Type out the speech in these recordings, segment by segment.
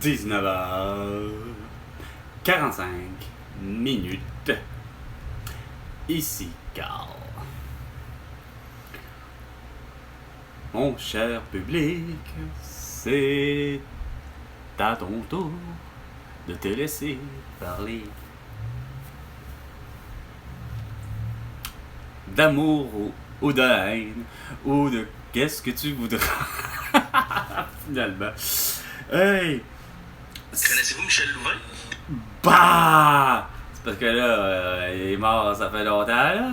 19h45. Ici Carl. Mon cher public, c'est à ton tour de te laisser parler. D'amour ou de haine, ou de qu'est-ce que tu voudras. Finalement. Hey! Connaissez-vous Michel Louvain? Bah! C'est parce que là, il est mort, ça fait longtemps, là.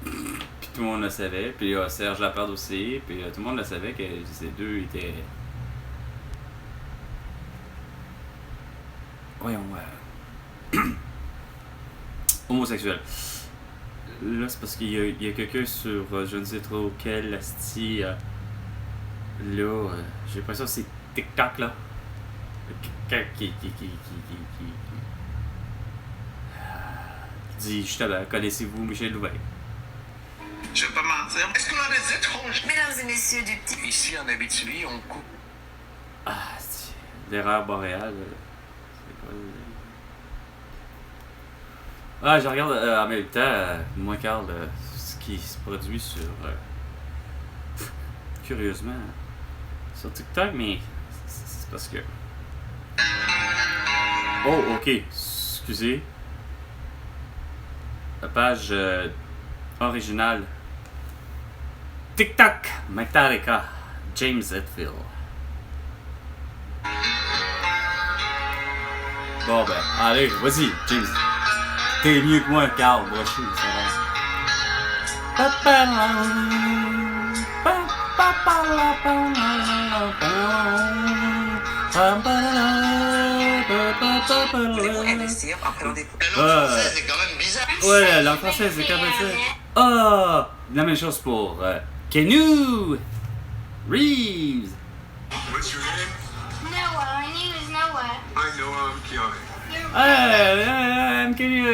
Puis tout le monde le savait, puis Serge Laperde aussi, puis tout le monde le savait que ces deux étaient... Voyons, homosexuels. Là, c'est parce qu'il y a quelqu'un sur je ne sais trop quel asti. Là, j'ai l'impression que c'est TikTok, là. Qui dit justement, connaissez-vous Michel Louvain? Je vais pas mentir. Est-ce qu'on a des étranges? Mesdames et messieurs du petit... Ici, en Abitibi, on coupe. Ah, c'est l'erreur boréale. C'est quoi? Ah, je regarde en même temps, moi, Carl, ce qui se produit sur... curieusement, sur TikTok, mais c'est parce que... Oh, ok, excusez. La page originale. TikTok, Metallica, James Hetfield. Bon ben, allez, vas-y, James. T'es mieux que moi, Carl, va chier, ça Voulez-vous investir en prenant des cours? La langue française, c'est quand même bizarre. Ouais, la langue française, c'est comme ça. Ah, la même chose pour Keanu Reeves. What's your name? Noah. My name is Noah. Hi, Noah. I'm Keanu.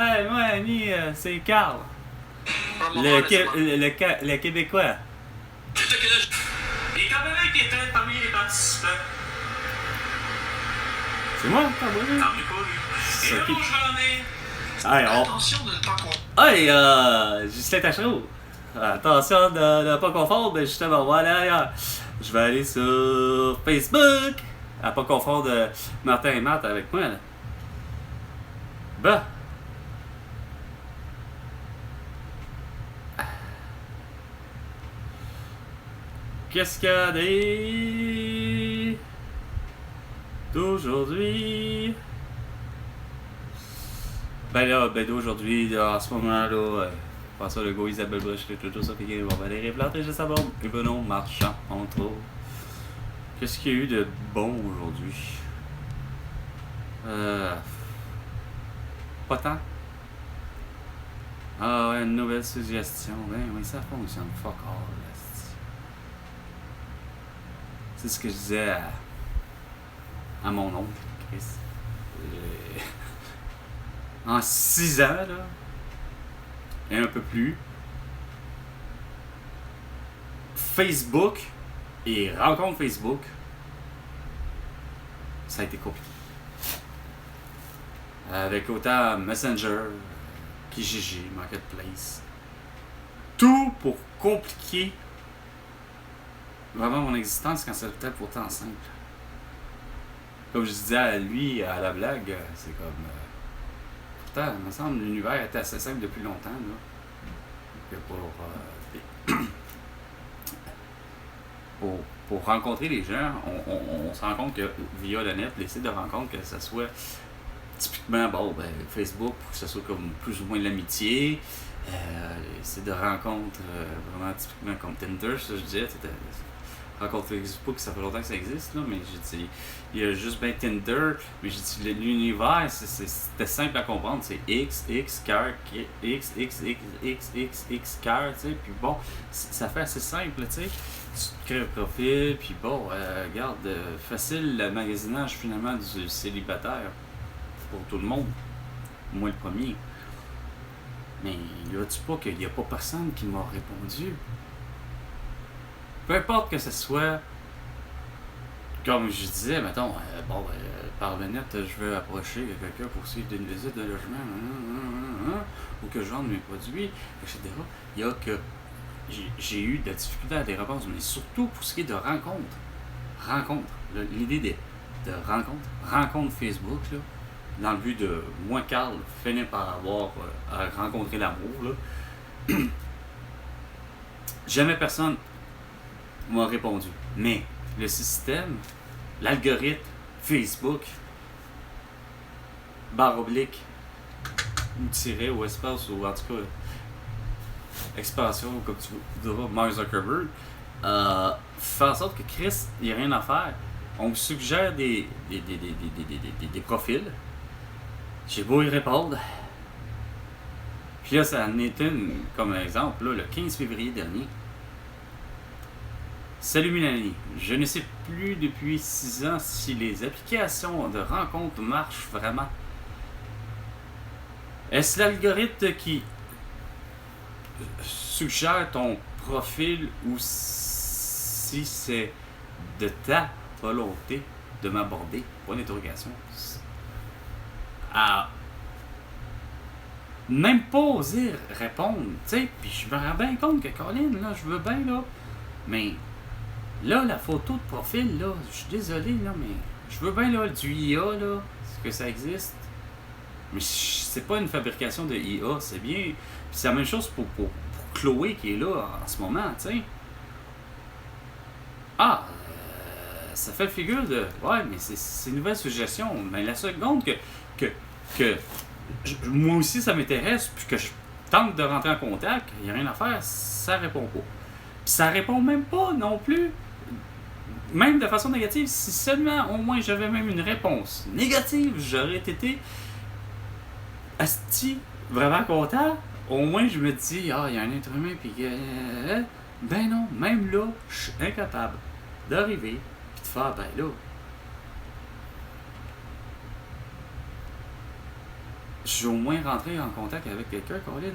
Hey, Keanu, c'est Carl. Le Québécois. Il est quand même inquiétant parmi les participants. C'est moi, pas moi. Tant mieux pas lui. Et là, mon jeune Hey, attention de ne pas confondre. Hey, Justin Tachereau. Attention de ne pas confondre, mais justement, voilà. Je vais aller sur Facebook. À pas confondre Martin et Matt avec moi, là. Bah. Qu'est-ce qu'il y a d'aujourd'hui? Ben là, d'aujourd'hui, en ce moment, là, François Legault, Isabelle Bush, tout ça, puis on va aller replanter juste avant. Et Benoît Marchand, entre autres. Qu'est-ce qu'il y a eu de bon aujourd'hui? Pas tant. Ah ouais, une nouvelle suggestion. Ben oui, ça fonctionne. Fuck all. C'est ce que je disais à mon oncle, Chris. En 6 ans, là, et un peu plus, Facebook et rencontre Facebook, ça a été compliqué. Avec autant Messenger, Kijiji, Marketplace, tout pour compliquer vraiment mon existence quand c'était pourtant simple. Comme je disais à lui, à la blague, c'est comme... pourtant, il me semble que l'univers était assez simple depuis longtemps, là. Que pour rencontrer les gens, on se rend compte que via le net, les sites de rencontre, que ce soit typiquement, Facebook, pour que ce soit comme plus ou moins de l'amitié, les sites de rencontre, vraiment typiquement comme Tinder, ça je disais, rencontre Facebook, ça fait longtemps que ça existe, là, mais j'ai dit, il y a juste Tinder, mais j'ai dit, l'univers, c'était simple à comprendre, c'est X, cœur, X, cœur, tu sais, puis bon, ça fait assez simple, tu sais, tu te crées un profil, puis bon, regarde, facile le magasinage finalement du célibataire, pour tout le monde, moi le premier, mais y a-tu pas qu'il y a pas personne qui m'a répondu? Peu importe que ce soit, comme je disais, mettons, par le net, je veux approcher quelqu'un pour suivre une visite de logement, ou que je vende mes produits, etc. Il y a que j'ai eu de la difficulté à des réponses, mais surtout pour ce qui est de rencontres. L'idée de rencontre Facebook, là, dans le but de, moi, Carl, finir par avoir à rencontrer l'amour, là. Jamais personne m'a répondu. Mais le système, l'algorithme, Facebook, / ou tiret, ou espace, ou en tout cas, expansion, comme tu diras, Mark Zuckerberg, fait en sorte que Chris, il n'y a rien à faire. On me suggère des profils. J'ai beau y répondre. Puis là, ça en est une, comme exemple, là, le 15 février dernier. Salut Mélanie, je ne sais plus depuis 6 ans si les applications de rencontres marchent vraiment. Est-ce l'algorithme qui suggère ton profil ou si c'est de ta volonté de m'aborder? Point d'interrogation. Même pas oser répondre, tu sais, puis je me rends bien compte que Colin, là, je veux bien, là, mais là, la photo de profil, là, je suis désolé, là, mais je veux bien, là, du IA, là, que ça existe, mais c'est pas une fabrication de IA, c'est bien, puis c'est la même chose pour Chloé qui est là en ce moment, tu sais. Ça fait figure de, ouais, mais c'est une nouvelle suggestion, mais la seconde que moi aussi ça m'intéresse, puis que je tente de rentrer en contact, il n'y a rien à faire, ça répond pas. Puis ça répond même pas non plus, même de façon négative. Si seulement au moins j'avais même une réponse négative, j'aurais été asti vraiment content. Au moins je me dis, il y a un être humain, puis ben non, même là, je suis incapable d'arriver, puis de faire, ben là, je suis au moins rentré en contact avec quelqu'un, Colin.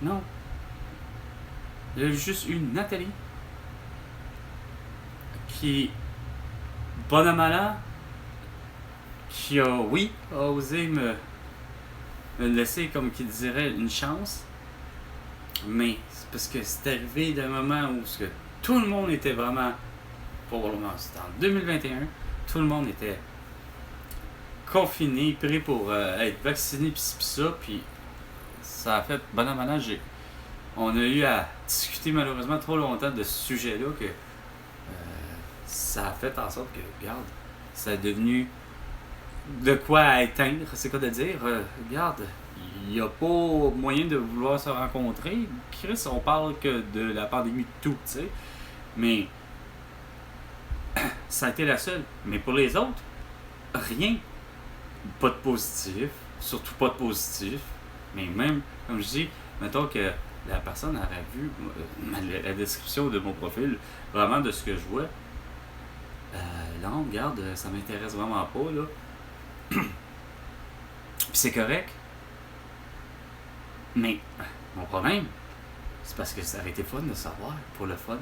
Non. Il y a juste une Nathalie qui, bon an mal an, qui a, oui, a osé me laisser, comme qu'il dirait, une chance. Mais c'est parce que c'est arrivé d'un moment où que tout le monde était vraiment, probablement, c'était en 2021, tout le monde était confiné, prêt pour être vacciné, pis ça, puis ça a fait, bon an mal an, on a eu à discuter malheureusement trop longtemps de ce sujet-là que ça a fait en sorte que, regarde, ça est devenu de quoi à éteindre, c'est quoi de dire, regarde, il n'y a pas moyen de vouloir se rencontrer. Chris, on parle que de la pandémie de tout, tu sais, mais ça a été la seule. Mais pour les autres, rien. Pas de positif, surtout pas de positif, mais même, comme je dis, mettons que la personne aurait vu la description de mon profil, vraiment de ce que je vois, là, regarde, ça m'intéresse vraiment pas, là. Puis c'est correct, mais mon problème, c'est parce que ça aurait été fun de savoir, pour le fun,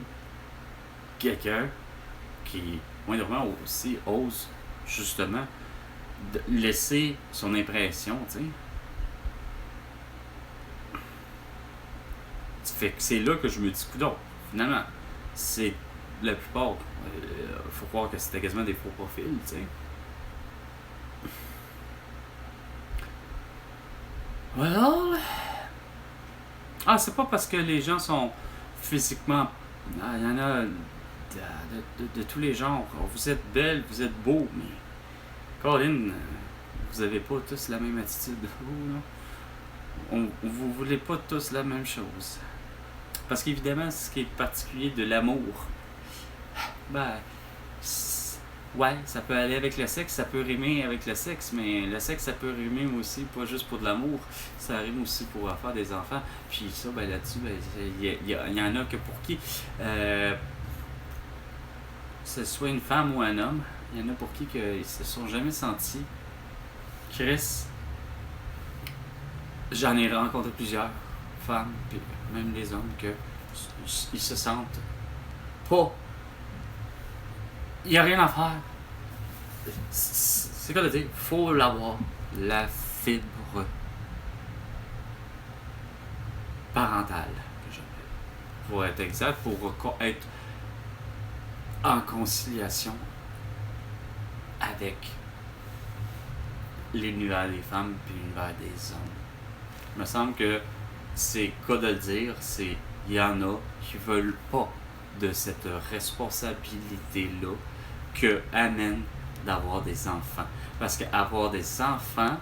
quelqu'un qui, moindrement aussi, ose, justement, de laisser son impression, tu sais. Fait que c'est là que je me dis, coudonc, finalement, c'est la plupart, faut croire que c'était quasiment des faux profils, tu sais. Voilà. C'est pas parce que les gens sont physiquement, il y en a de tous les genres. Vous êtes belle, vous êtes beau, mais Colin, vous avez pas tous la même attitude. Vous voulez pas tous la même chose. Parce qu'évidemment, ce qui est particulier de l'amour, ouais, ça peut aller avec le sexe, ça peut rimer avec le sexe, mais le sexe, ça peut rimer aussi, pas juste pour de l'amour, ça rime aussi pour faire des enfants. Puis ça, là-dessus, il y en a que pour qui, ce soit une femme ou un homme, il y en a pour qui ils se sont jamais sentis. Chris, j'en ai rencontré plusieurs femmes, puis même des hommes, que ils se sentent pas. Il n'y a rien à faire. C'est quoi de dire? Faut l'avoir. La fibre parentale, que j'appelle. Pour être exact, pour être en conciliation avec l'univers des femmes et l'univers des hommes. Il me semble que c'est cas de le dire, c'est il y en a qui veulent pas de cette responsabilité-là que amène d'avoir des enfants. Parce qu'avoir des enfants,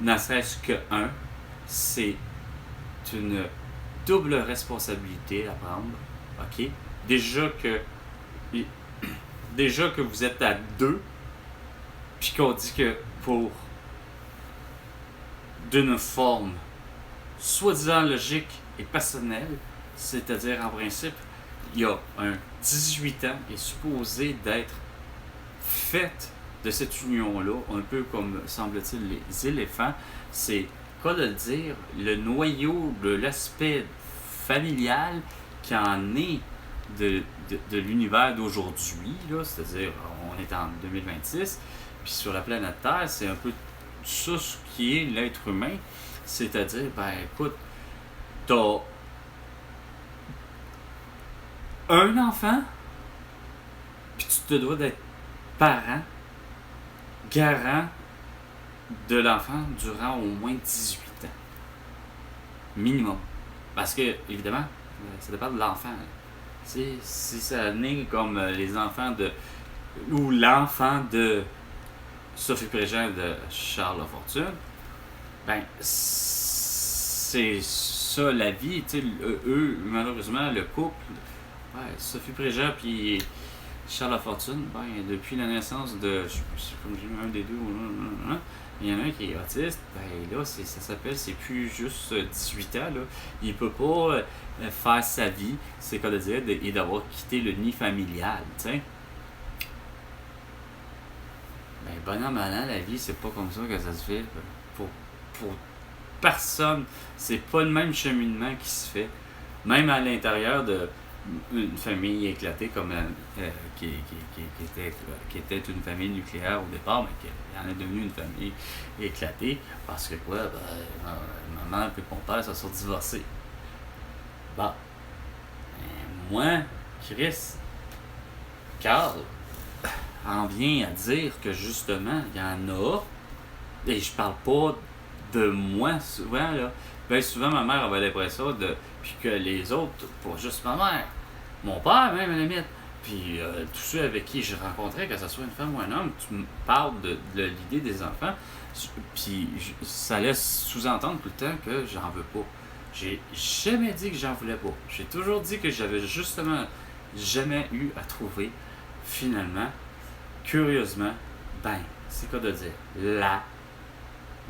ne serait-ce que un, c'est une double responsabilité à prendre. OK? Déjà que vous êtes à deux, puis qu'on dit que pour d'une forme soi-disant logique et personnelle, c'est-à-dire en principe, il y a un 18 ans est supposé d'être faite de cette union-là, un peu comme semble-t-il les éléphants, c'est, quoi de le dire, le noyau de l'aspect familial qui en est de l'univers d'aujourd'hui, là, c'est-à-dire on est en 2026, puis sur la planète Terre, c'est un peu ça ce qui est l'être humain, c'est-à-dire, ben écoute, t'as un enfant, puis tu te dois d'être parent, garant de l'enfant durant au moins 18 ans. Minimum. Parce que, évidemment, ça dépend de l'enfant. Si ça naît comme les enfants de... ou l'enfant de Sophie Préjean de Charles Lafortune, ben, c'est ça la vie. Tu sais, eux, malheureusement, le couple, ouais, Sophie Préjean puis Charles Lafortune, ben, depuis la naissance de, comme j'ai eu un des deux, il y en a un qui est autiste, ben là, ça s'appelle, c'est plus juste 18 ans, là. Il peut pas faire sa vie, c'est quoi de dire, et d'avoir quitté le nid familial, tu sais. Ben, bon an, mal an, la vie, c'est pas comme ça que ça se fait. Pour personne, c'est pas le même cheminement qui se fait. Même à l'intérieur d'une famille éclatée comme qui était une famille nucléaire au départ, mais qui en est devenue une famille éclatée parce que quoi, ben, maman et mon père se sont divorcés. Bon. Ben, moi, Chris, Carl, en vient à dire que justement, il y en a, et je parle pas de moi souvent, là. Ben souvent, ma mère avait l'impression de. Puis que les autres, pas juste ma mère, mon père même à la limite, puis tous ceux avec qui je rencontrais, que ce soit une femme ou un homme, tu me parles de l'idée des enfants, puis ça laisse sous-entendre tout le temps que j'en veux pas. J'ai jamais dit que j'en voulais pas. J'ai toujours dit que j'avais justement jamais eu à trouver, finalement, curieusement, ben, c'est quoi de dire? Là,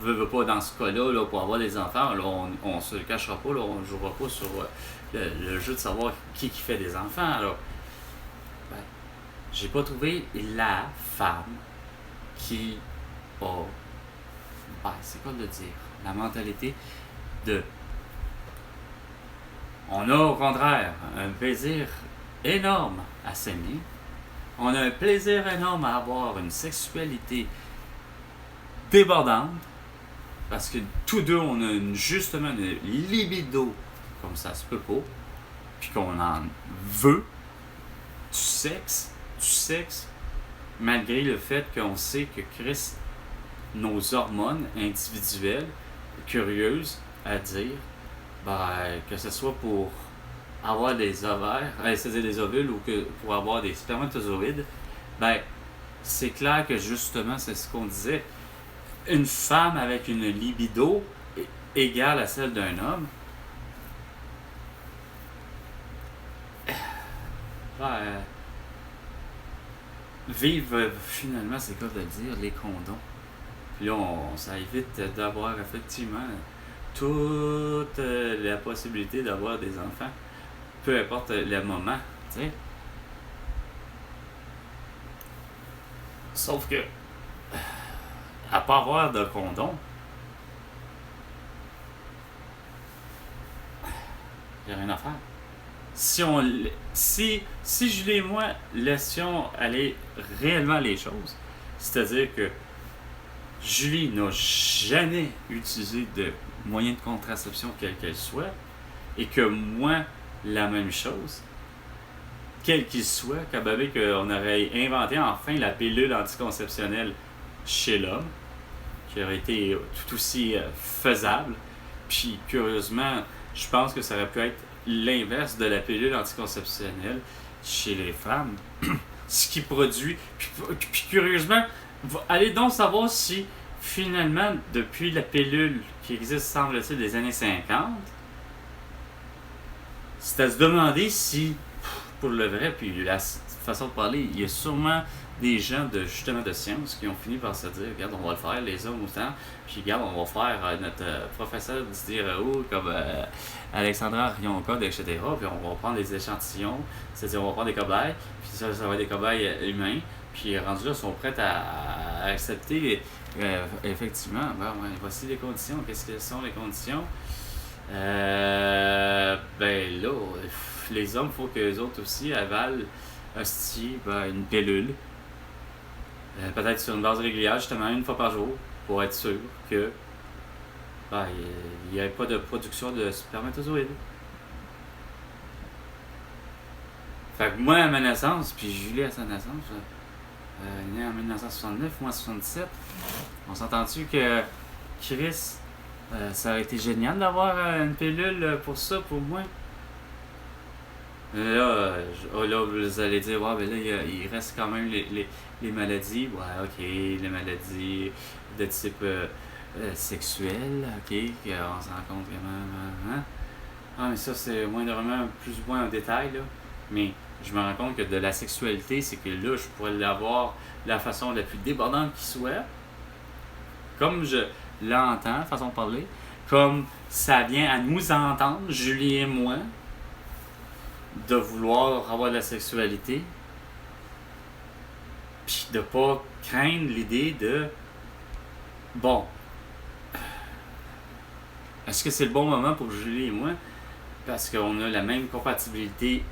veut pas dans ce cas-là, là, pour avoir des enfants, là, on se le cachera pas, là, on jouera pas sur le jeu de savoir qui fait des enfants. Alors, ben, j'ai pas trouvé la femme qui a, ben, c'est quoi de dire? La mentalité de. On a au contraire un plaisir énorme à s'aimer. On a un plaisir énorme à avoir une sexualité débordante. Parce que tous deux, on a justement une libido comme ça se peut pas. Puis qu'on en veut du sexe, malgré le fait qu'on sait que Chris, nos hormones individuelles, curieuses à dire, ben, que ce soit pour avoir des ovaires, c'est-à-dire des ovules ou que pour avoir des spermatozoïdes, ben, c'est clair que justement, c'est ce qu'on disait, une femme avec une libido égale à celle d'un homme, ben, vivre finalement, c'est quoi de dire, les condoms. Puis là, ça évite d'avoir effectivement toute la possibilité d'avoir des enfants, peu importe le moment, tu sais. Sauf que, à pas avoir de condom, il n'y a rien à faire. si Julie et moi laissions aller réellement les choses, c'est-à-dire que Julie n'a jamais utilisé de moyen de contraception quel qu'elle soit, et que moi, la même chose, quel qu'il soit, quand même qu'on aurait inventé enfin la pilule anticonceptionnelle chez l'homme, qui aurait été tout aussi faisable, puis curieusement, je pense que ça aurait pu être l'inverse de la pilule anticonceptionnelle chez les femmes, ce qui produit, puis curieusement, allez donc savoir si finalement, depuis la pilule qui existe, semble-t-il, des années 50, c'est à se demander si, pour le vrai, puis la façon de parler, il y a sûrement des gens justement de science qui ont fini par se dire, regarde, on va le faire, les hommes autant, puis regarde, on va faire notre professeur se dire, comme Alexandra Arion-Code, etc., puis on va prendre des échantillons, c'est-à-dire on va prendre des cobayes, puis ça va être des cobayes humains, puis rendus là, sont prêts à accepter, effectivement, voici les conditions, qu'est-ce que sont les conditions? Ben là, les hommes, il faut qu'eux autres aussi avalent une pilule. Peut-être sur une base régulière, justement, une fois par jour, pour être sûr que il n'y ait pas de production de spermatozoïdes. Fait que moi, à ma naissance, puis Julie à sa naissance, née en 1969, moi en 1977, on s'entend-tu que Chris, ça aurait été génial d'avoir une pilule pour ça, pour moi? Là, vous allez dire, ouais, ben là, il reste quand même les maladies. Ouais, ok, les maladies de type sexuel, ok, qu'on se rend compte vraiment. Hein? Ah, mais ça, c'est moindrement plus ou moins un détail, là. Mais je me rends compte que de la sexualité, c'est que là, je pourrais l'avoir de la façon la plus débordante qui soit, comme je l'entends, façon de parler, comme ça vient à nous entendre, Julie et moi, de vouloir avoir de la sexualité, puis de pas craindre l'idée de bon, est-ce que c'est le bon moment pour Julie et moi, parce qu'on a la même compatibilité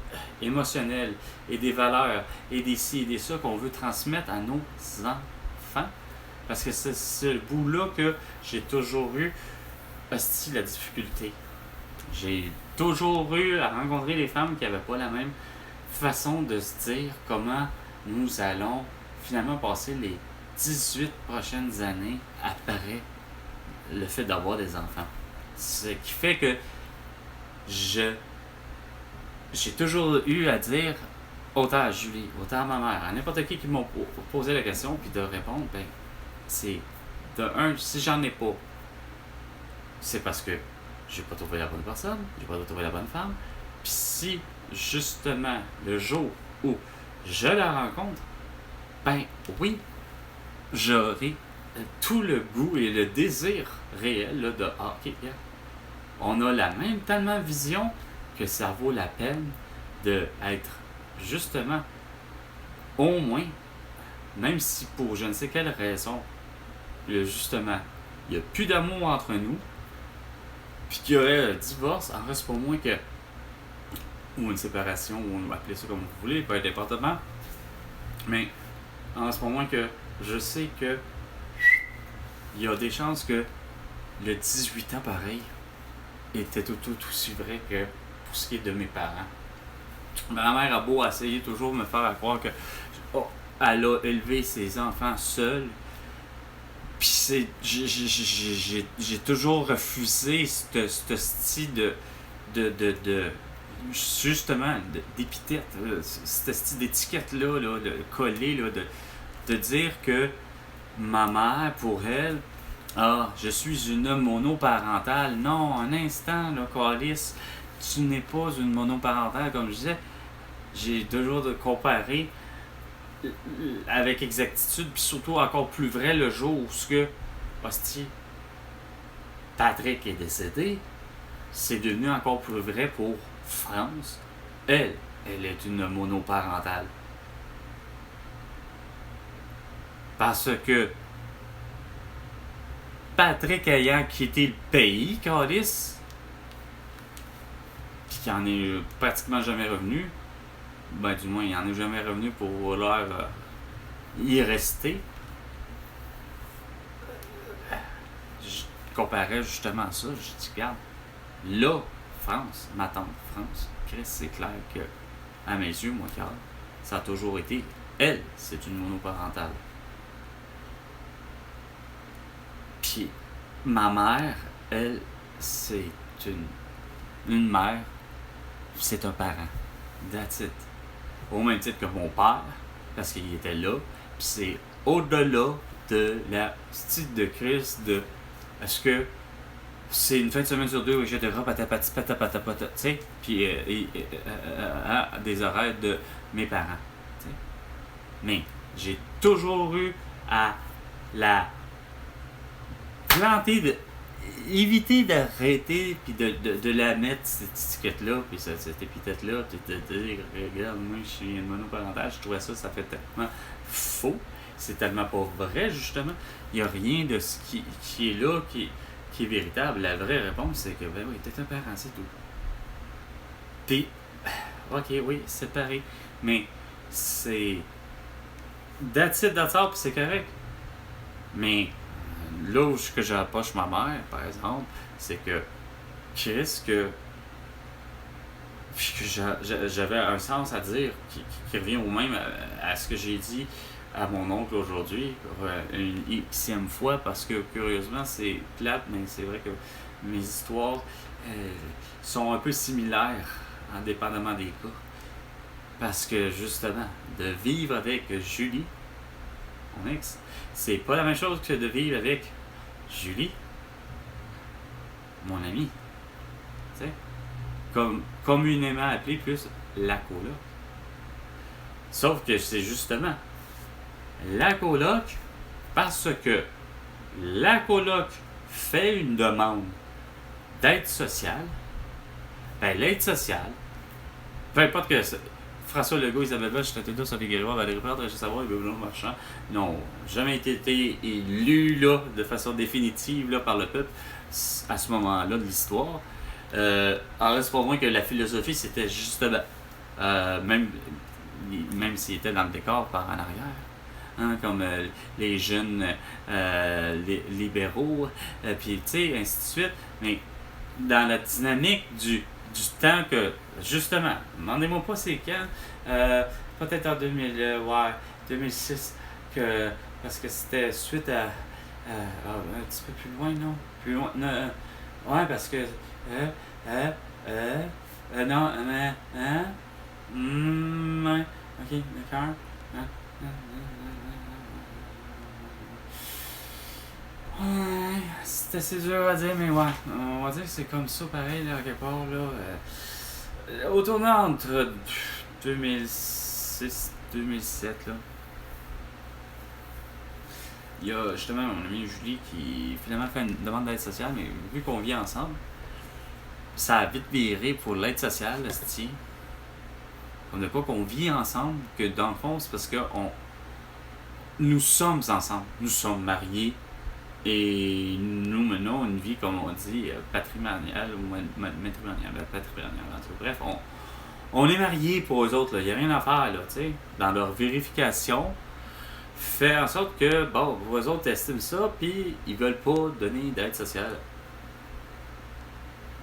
émotionnelle et des valeurs et des ci et des ça qu'on veut transmettre à nos enfants, parce que c'est ce bout-là que j'ai toujours eu la difficulté. J'ai toujours eu à rencontrer des femmes qui n'avaient pas la même façon de se dire comment nous allons finalement passer les 18 prochaines années après le fait d'avoir des enfants. Ce qui fait que j'ai toujours eu à dire, autant à Julie, autant à ma mère, à n'importe qui m'a posé la question, puis de répondre, ben, c'est de un, si j'en ai pas, c'est parce que j'ai pas trouvé la bonne personne, j'ai pas trouvé la bonne femme. Puis si, justement, le jour où je la rencontre, ben oui, j'aurai tout le goût et le désir réel là, de ok, yeah, on a la même tellement vision que ça vaut la peine d'être justement au moins, même si pour je ne sais quelle raison, justement, il n'y a plus d'amour entre nous, puis qu'il y aurait un divorce, en reste pas moins que, ou une séparation, ou appelez ça comme vous voulez, peu importe, mais en reste pas moins que je sais que il y a des chances que le 18 ans pareil était tout aussi vrai que pour ce qui est de mes parents. Ma mère a beau essayer toujours de me faire croire que elle a élevé ses enfants seule. Puis j'ai toujours refusé ce style de justement d'épithète, ce style d'étiquette-là, de coller, là, de dire que ma mère, pour elle, je suis une monoparentale. Non, un instant, là, Calice, tu n'es pas une monoparentale, comme je disais. J'ai toujours de comparer avec exactitude, puis surtout encore plus vrai le jour où Patrick est décédé, c'est devenu encore plus vrai pour France. Elle est une monoparentale. Parce que Patrick ayant quitté le pays, Calice, puis qui en est pratiquement jamais revenu. Ben, du moins, il en est jamais revenu pour vouloir y rester. Je comparais justement à ça. Je dis, regarde, là, France, ma tante France, Chris, c'est clair que, à mes yeux, moi, Carl, ça a toujours été, elle, c'est une monoparentale. Puis, ma mère, elle, c'est une mère, c'est un parent. That's it. Au même titre que mon père, parce qu'il était là, puis c'est au-delà de la style de crise de est-ce que c'est une fin de semaine sur deux, etc., patapati, patapatapata, tu sais, puis des horaires de mes parents, tu sais. Mais j'ai toujours eu à la planter, éviter d'arrêter, puis de la mettre, cette étiquette-là, puis cette épithète-là, puis de dire, regarde, moi, je suis une monoparentale, je trouvais ça fait tellement faux, c'est tellement pas vrai, justement. Il n'y a rien de ce qui est là, qui est véritable. La vraie réponse, c'est que, ben oui, t'es un parent, c'est tout. T'es, ok, oui, séparé, mais c'est that's it, that's all, puis c'est correct. Mais là où j'approche ma mère, par exemple, c'est que Chris, que j'avais un sens à dire qui revient au même à ce que j'ai dit à mon oncle aujourd'hui, une xème fois, parce que curieusement, c'est plate, mais c'est vrai que mes histoires sont un peu similaires, indépendamment des cas. Parce que justement, de vivre avec Julie, mon ex, c'est pas la même chose que de vivre avec Julie, mon ami. Tu sais, comme communément appelé plus la coloc. Sauf que c'est justement la coloc parce que la coloc fait une demande d'aide sociale. Ben, l'aide sociale, peu importe que François Legault, Isabelle Bell, Château Sophie Guérois, Valérie Plante, Régis Savoie et Bruno Marchand n'ont jamais été élus là, de façon définitive là, par le peuple à ce moment-là de l'histoire. En reste pas moins que la philosophie, c'était justement, même s'il était dans le décor par en arrière, hein, comme les jeunes les libéraux, puis tu sais, ainsi de suite, mais dans la dynamique du temps que, justement, demandez-moi pas c'est quand, peut-être en 2006, parce que c'était suite à un petit peu plus loin, non? Plus loin, non, ouais, parce que, non, ouais, ok, d'accord, ouais, c'est assez dur à dire, mais ouais, on va dire que c'est comme ça, pareil, là, quelque part, là, au tournant entre 2006 2007, là, il y a justement mon amie Julie qui finalement fait une demande d'aide sociale, mais vu qu'on vit ensemble, ça a vite viré pour l'aide sociale, esti. On n'a pas qu'on vit ensemble, que dans le fond, c'est parce que nous sommes ensemble, nous sommes mariés, et nous menons une vie, comme on dit, patrimoniale ou matrimoniale, en tout cas, bref, on est mariés pour eux autres, il n'y a rien à faire, là, tu sais, dans leur vérification, fait en sorte que, bon, eux autres estiment ça, puis ils veulent pas donner d'aide sociale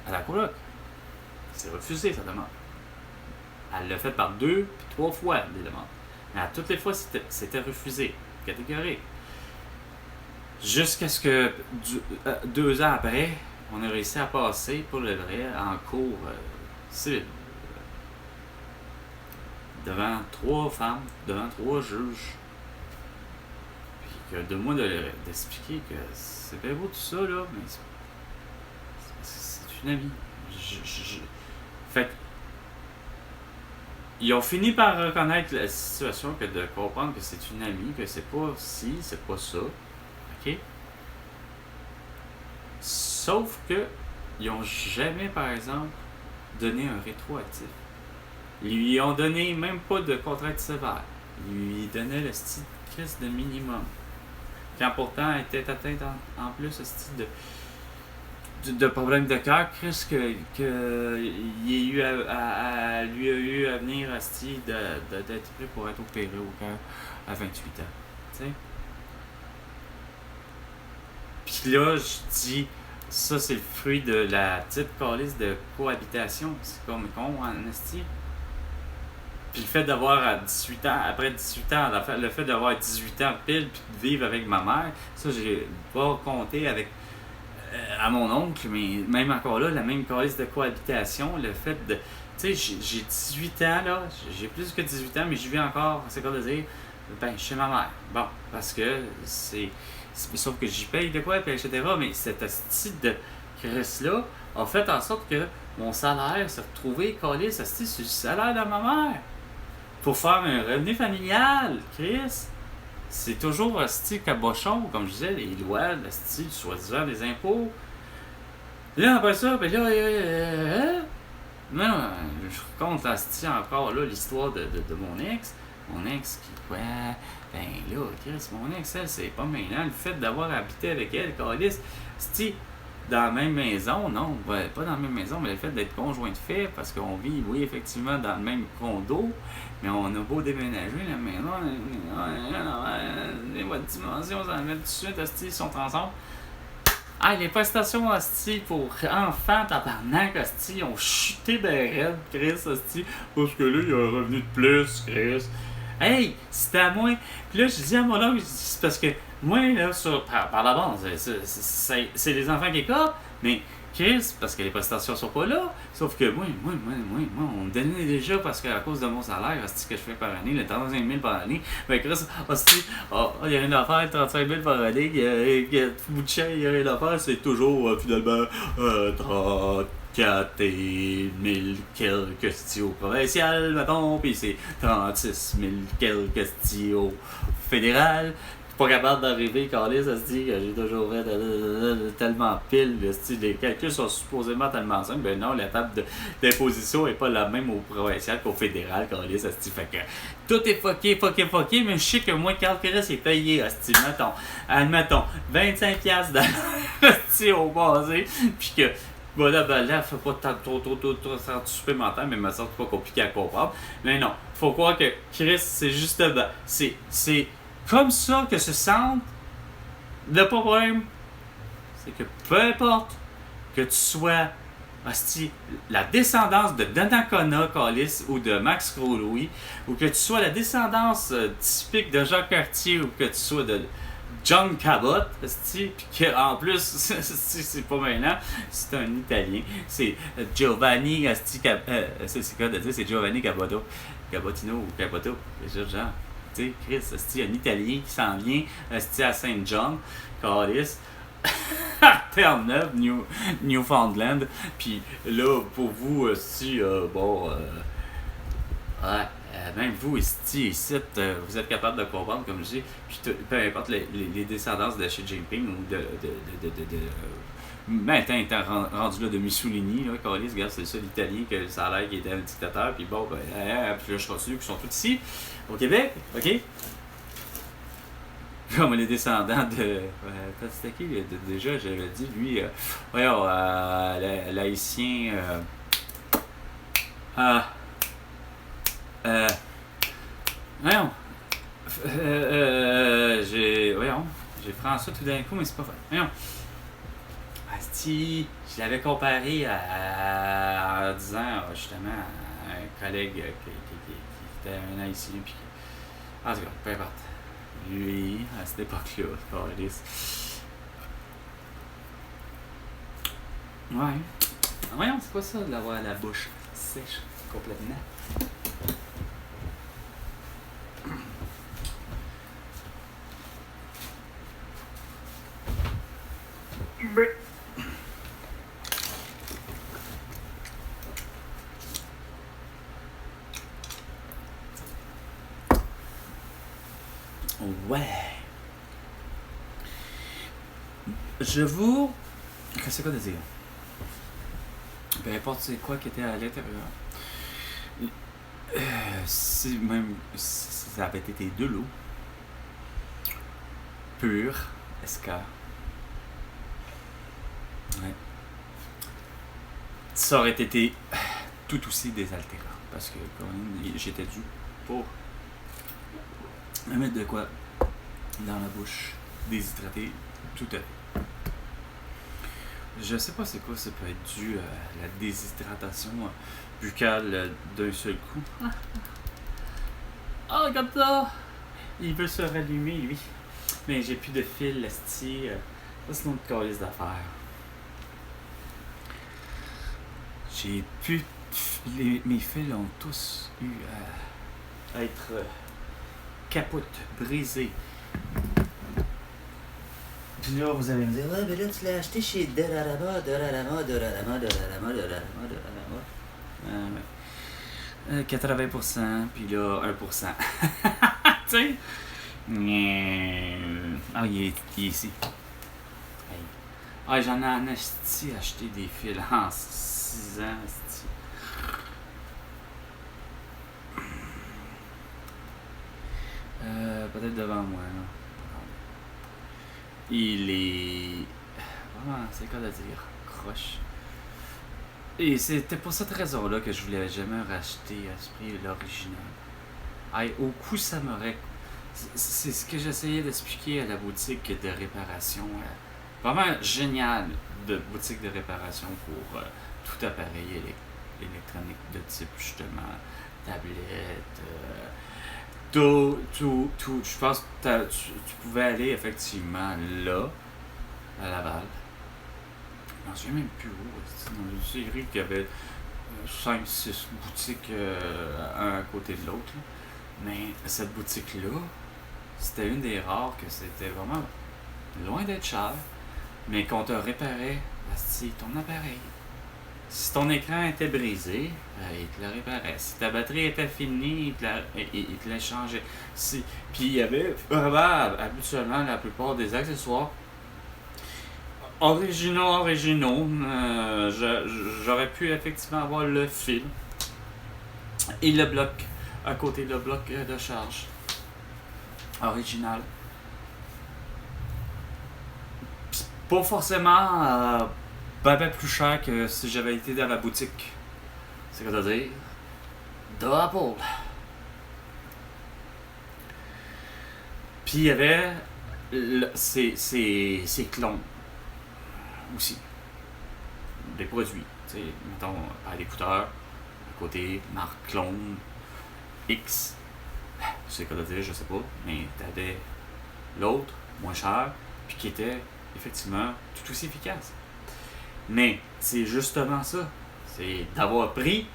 à la coloc. C'est refusé, sa demande. Elle l'a fait par 2 puis 3 fois, les demandes. Mais à toutes les fois, c'était refusé, catégorique. Jusqu'à ce que 2 ans après, on a réussi à passer pour le vrai en cours civil. Devant 3 femmes, devant 3 juges. Puis que de moi d'expliquer que c'est bien beau tout ça, là, mais c'est une amie. Fait ils ont fini par reconnaître la situation, que de comprendre que c'est une amie, que c'est pas ci, c'est pas ça. OK? Sauf que ils n'ont jamais, par exemple, donné un rétroactif. Ils lui ont donné même pas de contrainte sévère. Ils lui donnaient le style de crise de minimum. Quand pourtant elle était atteinte en plus ce style de problèmes de cœur, Chris, lui a eu à venir d'être prêt pour être opéré au cœur à 28 ans. Tu sais? Puis là, je dis, ça c'est le fruit de la petite calice de cohabitation. C'est comme con en esti. Puis le fait d'avoir 18 ans, après 18 ans, le fait d'avoir 18 ans pile, puis de vivre avec ma mère, ça j'ai pas compté avec à mon oncle, mais même encore là, la même calice de cohabitation, le fait de. Tu sais, j'ai 18 ans, là, j'ai plus que 18 ans, mais je vis encore, c'est quoi de dire, chez ma mère. Bon, parce que sauf que j'y paye de quoi, puis etc. Mais cet style de Chris-là a fait en sorte que mon salaire s'est retrouvé collé sur le salaire de ma mère. Pour faire un revenu familial, Chris. C'est toujours un style cabochon, comme je disais, les lois, le style soi-disant des impôts. Là, après ça, ben là, non, je raconte la style encore là, l'histoire de mon ex. Mon ex qui, quoi, ben là, Chris, mon ex, elle, c'est pas maintenant. Le fait d'avoir habité avec elle, Calice, style, dans la même maison, non, ben, pas dans la même maison, mais le fait d'être conjoint de fait, parce qu'on vit, oui, effectivement, dans le même condo, mais on a beau déménager, la maison, votre dimension, ça va mettre tout de suite, hostie, ils sont ensemble. Ah, les prestations, hostie, pour enfants, tabarnak, hostie, ont chuté ben raide, Chris, hostie, parce que là, il y a un revenu de plus, Chris. Hey, c'était à moi. Puis là, je dis à mon oncle, c'est parce que moi, là, par la base, c'est les enfants qui écopent, mais Chris, parce que les prestations sont pas là. Sauf que moi, on me donnait déjà, parce qu'à cause de mon salaire, hostie, que je fais par année, le 35 000 par année, ben Chris, hostie, il y a rien à faire, 35 000 par année, il y a tout bout de chien, il y a rien à faire, c'est toujours, finalement, 34 et 1000 quelques styos provincial, mettons, puis c'est 36 000 quelques styos fédéral. Pas capable d'arriver, Carlis, ça se dit que j'ai toujours fait tellement pile, les calculs sont supposément tellement simples. Ben non, la table d'imposition n'est pas la même au provincial qu'au fédéral, Carlis, ça se dit. Fait que tout est fucké, mais je sais que moi, Carl Pérez est payé, admettons, 25$ au basé, puis que voilà, ben là, faut pas trop supplémentaire, mais me semble pas compliqué à comprendre. Mais non, faut croire que Chris, c'est justement, c'est comme ça que se sentent. Le problème, c'est que peu importe que tu sois la descendance de Donnacona Callis ou de Max Crolouis, ou que tu sois la descendance typique de Jacques Cartier, ou que tu sois de John Cabot, puis qu'en plus, c'est pas maintenant, c'est un Italien, c'est Giovanni, c'est quoi de dire, c'est Giovanni Cabotino ou Caboto, c'est ça, genre. Tu sais, Chris, c'est un Italien qui s'en vient à Saint John, Callis, Terre-Neuve, Newfoundland. Puis là, pour vous, même vous, ici, vous êtes capable de comprendre, comme je dis, puis peu importe les descendances de Xi Jinping ou t'es rendu là de Mussolini, là, Callis, regarde, c'est ça l'Italien, que ça a l'air qu'il était un dictateur, puis bon, puis là, je continue, qui sont tous ici, au Québec, ok? Comme les descendants de. C'était qui déjà, j'avais dit, lui, l'haïtien. Voyons. J'ai François tout d'un coup, mais c'est pas vrai. Voyons. Asti, je l'avais comparé en disant justement à un collègue qui était un haïtien, puis en tout cas, peu importe. Lui, à cette époque-là, Carlis. Ouais. Voyons, c'est pas ça d'avoir la bouche sèche complètement. Ouais. Je vous. Qu'est-ce que c'est dire? Peu importe c'est quoi qui était à l'intérieur. Si ça avait été de l'eau pure, SK. Ouais. ça aurait été tout aussi désaltérant. Parce que quand même, j'étais dû pour me mettre de quoi dans la bouche, déshydraté, tout à fait. Je sais pas c'est quoi, ça peut être dû à la déshydratation buccale d'un seul coup. Oh, regarde ça! Il veut se rallumer, lui. Mais j'ai plus de fil, esti. Ça, c'est notre calice d'affaires. J'ai plus... Mes fils ont tous eu à être capotes, brisés. Puis là, vous allez me dire, ouais, mais là, tu l'as acheté chez Dorarama. Ouais. 80%, puis là, 1%. Tu sais? Ah, il est ici. Hey. Ah, j'en ai en acheté des fils en 6 ans, asti. Peut-être devant moi, là. Il est... Vraiment, c'est quoi de dire? Croche. Et c'était pour cette raison-là que je voulais jamais racheter à ce prix l'original. Hey, au coup, ça m'aurait... C'est ce que j'essayais d'expliquer à la boutique de réparation. Vraiment génial de boutique de réparation pour tout appareil électronique de type, justement, tablette, tout. Je pense que tu pouvais aller effectivement là, à Laval. Je m'en souviens même plus où. C'était dans une série qui avait 5-6 boutiques un à côté de l'autre. Mais cette boutique-là, c'était une des rares que c'était vraiment loin d'être cher, mais qu'on te réparait ton appareil. Si ton écran était brisé, il te le réparait. Si ta batterie était finie, il te l'a changé. Puis il y avait vraiment, habituellement, la plupart des accessoires originaux. J'aurais pu effectivement avoir le fil et le bloc à côté, le bloc de charge original. Pas forcément ben plus cher que si j'avais été dans la boutique. C'est quoi à dire? d'Apple. Puis il y avait ces clones aussi. Des produits. Tu sais, mettons, à l'écouteur, à côté, marque clone X. Tu sais quoi dire, je sais pas, mais t'avais l'autre, moins cher, puis qui était effectivement tout aussi efficace. Mais c'est justement ça. C'est d'avoir pris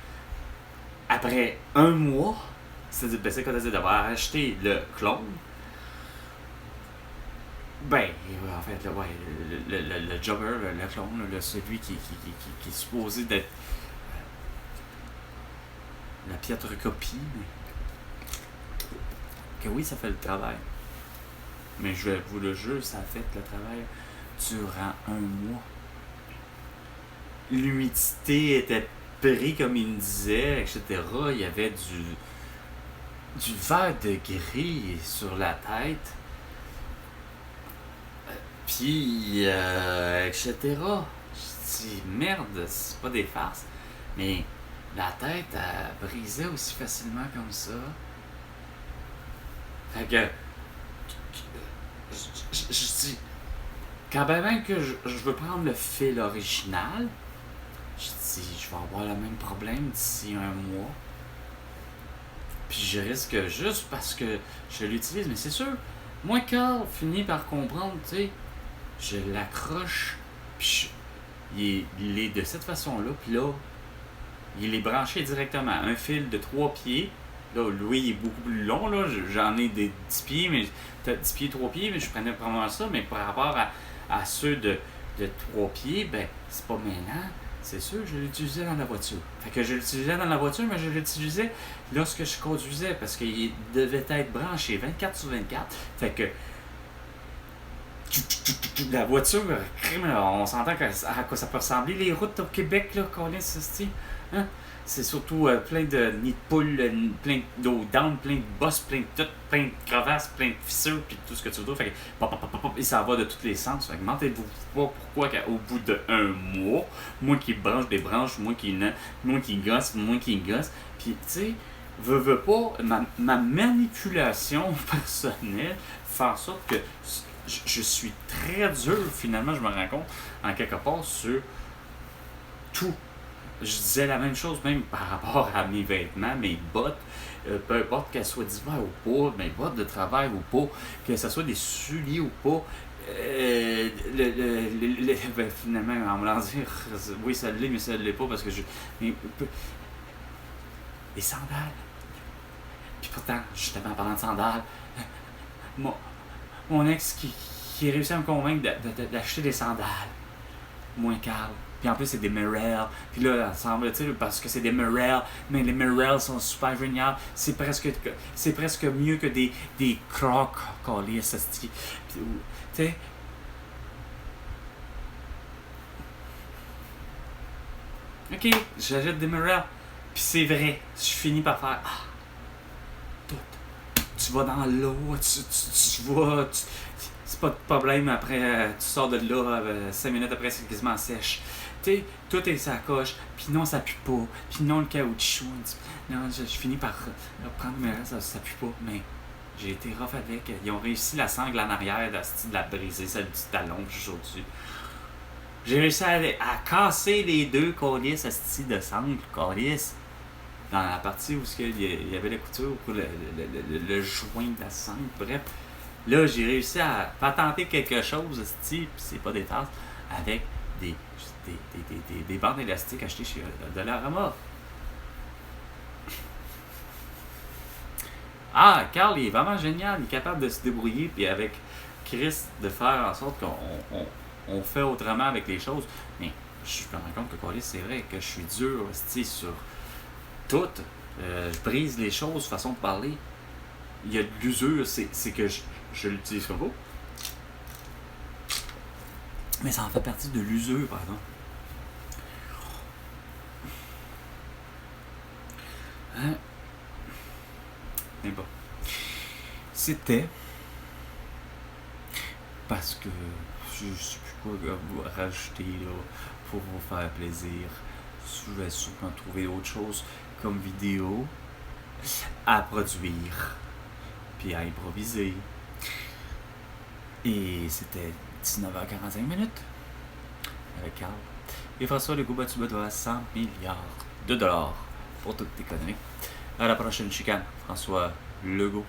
après un mois, c'est-à-dire, ben, c'est quoi dire, d'avoir acheté le clone. Ben, en fait, là, ouais, le jogger, le clone, celui qui est supposé d'être la piètre copie, mais que oui, ça fait le travail. Mais je vous le jure, ça a fait le travail durant un mois. L'humidité était prise comme il me disait, etc. Il y avait du verre de gris sur la tête. Puis, etc. Je dis, merde, c'est pas des farces. Mais la tête, elle brisait aussi facilement comme ça. Fait que, je dis, quand même que je veux prendre le fil original, je dis, je vais avoir le même problème d'ici un mois. Puis je risque juste parce que je l'utilise, mais c'est sûr, moi, Carl finit par comprendre, tu sais, je l'accroche, puis il est de cette façon-là, puis là, il est branché directement. Un fil de 3 pieds, là, lui, il est beaucoup plus long, là, j'en ai des 10 pieds, mais 10 pieds, 3 pieds, mais je prenais probablement ça, mais par rapport à ceux de 3 pieds, ben, c'est pas maintenant. C'est sûr, je l'utilisais dans la voiture. Fait que je l'utilisais dans la voiture, mais je l'utilisais lorsque je conduisais, parce qu'il devait être branché 24 sur 24. Fait que la voiture, on s'entend à quoi ça peut ressembler les routes au Québec, là, Colin, hein? c'est surtout plein de nids de poules, plein d'eau down, plein de bosses, plein de tout, plein de crevasses, plein de fissures, puis tout ce que tu veux. Fait que, et ça va de tous les sens. Fait que mentez-vous pas pourquoi qu'au bout d'un mois, moi qui branche des branches, moi qui gosse, puis tu sais, veux pas, ma manipulation personnelle fait en sorte que je suis très dur, finalement, je me rends compte, en quelque part, sur tout. Je disais la même chose même par rapport à mes vêtements, mes bottes, peu importe qu'elles soient d'hiver ou pas, mes bottes de travail ou pas, que ce soit des souliers ou pas. Ben, finalement, en me l'en dire, oui, ça l'est, mais ça l'est pas parce que les sandales. Puis pourtant, justement, en parlant de sandales, mon ex qui a réussi à me convaincre d'acheter des sandales moins cales. Puis en plus, c'est des Merrell. Puis là, semble-t-il, parce que c'est des Merrell, mais les Merrell sont super géniales. C'est presque mieux que des Crocs, collés, tu sais. Ok, j'achète des Merrell. Puis c'est vrai, je finis par faire tout. Tu vas dans l'eau, tu vas. C'est pas de problème après, tu sors de là, 5 minutes après, c'est quasiment sèche. Tu sais, tout est sacoche, puis non, ça pue pas, puis non, le caoutchouc. Non, je finis par reprendre mes restes, ça pue pas, mais j'ai été rough avec. Ils ont réussi la sangle en arrière, de la briser, celle du talon, aujourd'hui. J'ai réussi à casser les deux colis de sangle, colis, dans la partie où il y avait la couture pour le joint de la sangle, bref. Là, j'ai réussi à patenter quelque chose, puis c'est pas des tasses, avec des bandes élastiques achetées chez Dollarama. Ah, Carl, il est vraiment génial, il est capable de se débrouiller, puis avec Chris, de faire en sorte qu'on fait autrement avec les choses. Mais je me rends compte que Carl, c'est vrai que je suis dur sur tout. Je brise les choses, façon de parler. Il y a de l'usure, c'est que je l'utilise comme vous. Mais ça en fait partie de l'usure, par exemple. Hein? Mais bon. C'était parce que je sais plus quoi vous rajouter là, pour vous faire plaisir. Je vais sûrement trouver autre chose comme vidéo à produire puis à improviser. Et c'était 19h45 avec Carl. Et François Legault battu doit 100 milliards de dollars pour toutes tes conneries. À la prochaine chicane, François Legault.